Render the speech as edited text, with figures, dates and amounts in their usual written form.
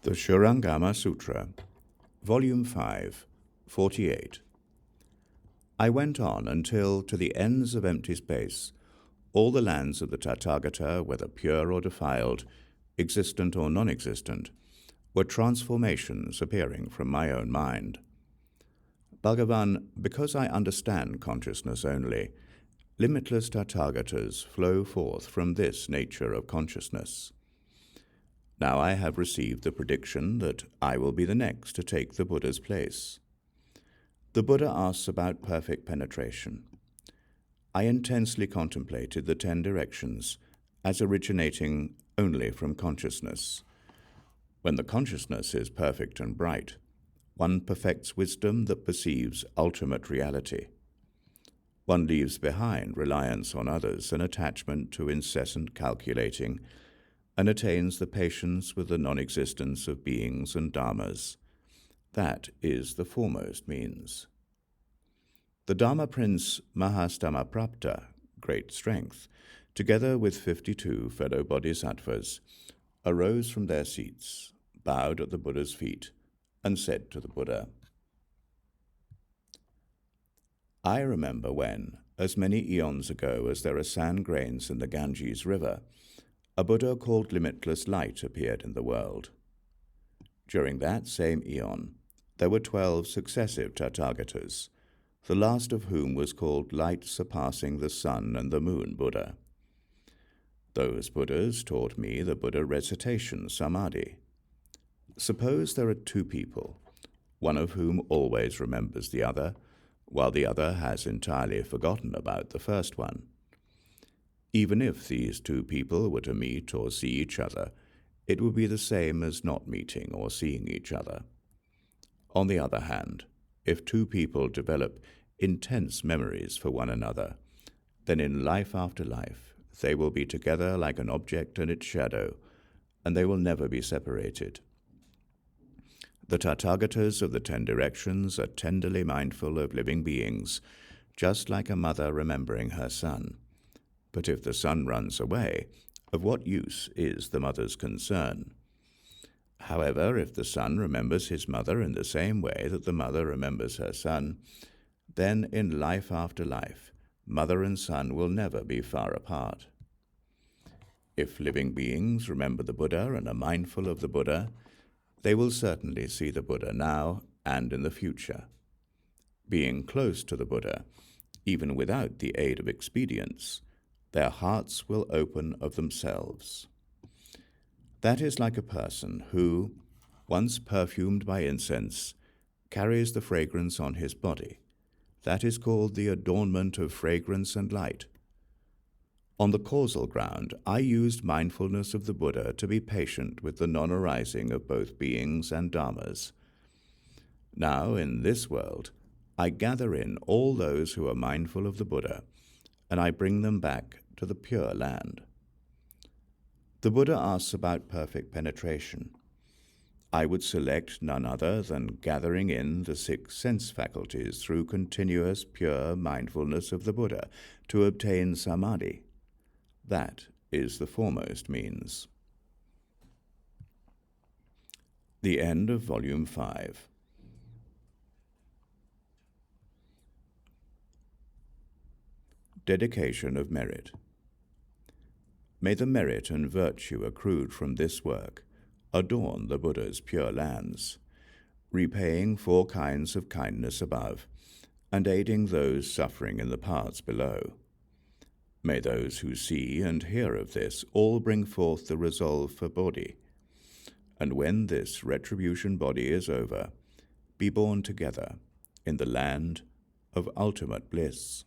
The Śūraṅgama Sutra, Volume 5, 48. I went on until, to the ends of empty space, all the lands of the Tathagata, whether pure or defiled, existent or non-existent, were transformations appearing from my own mind. Bhagavan, because I understand consciousness only, limitless Tathagatas flow forth from this nature of consciousness. Now I have received the prediction that I will be the next to take the Buddha's place. The Buddha asks about perfect penetration. I intensely contemplated the 10 directions as originating only from consciousness. When the consciousness is perfect and bright, one perfects wisdom that perceives ultimate reality. One leaves behind reliance on others and attachment to incessant calculating, and attains the patience with the non-existence of beings and dharmas. That is the foremost means. The Dharma Prince Mahastamaprapta, great strength, together with 52 fellow bodhisattvas, arose from their seats, bowed at the Buddha's feet, and said to the Buddha, I remember when, as many eons ago as there are sand grains in the Ganges River, a Buddha called Limitless Light appeared in the world. During that same eon, there were 12 successive Tathagatas, the last of whom was called Light Surpassing the Sun and the Moon Buddha. Those Buddhas taught me the Buddha recitation samadhi. Suppose there are 2 people, one of whom always remembers the other, while the other has entirely forgotten about the first one. Even if these 2 people were to meet or see each other, it would be the same as not meeting or seeing each other. On the other hand, if 2 people develop intense memories for one another, then in life after life they will be together like an object and its shadow, and they will never be separated. The Tathagatas of the 10 directions are tenderly mindful of living beings, just like a mother remembering her son. But if the son runs away, of what use is the mother's concern? However, if the son remembers his mother in the same way that the mother remembers her son, then in life after life, mother and son will never be far apart. If living beings remember the Buddha and are mindful of the Buddha, they will certainly see the Buddha now and in the future. Being close to the Buddha, even without the aid of expedience, their hearts will open of themselves. That is like a person who, once perfumed by incense, carries the fragrance on his body. That is called the adornment of fragrance and light. On the causal ground, I used mindfulness of the Buddha to be patient with the non-arising of both beings and dharmas. Now, in this world, I gather in all those who are mindful of the Buddha, and I bring them back to the Pure Land. The Buddha asks about perfect penetration. I would select none other than gathering in the 6 sense faculties through continuous pure mindfulness of the Buddha to obtain samadhi. That is the foremost means. The end of Volume 5. Dedication of merit. May the merit and virtue accrued from this work adorn the Buddha's pure lands, repaying 4 kinds of kindness above, and aiding those suffering in the paths below. May those who see and hear of this all bring forth the resolve for body, and when this retribution body is over, be born together in the land of ultimate bliss.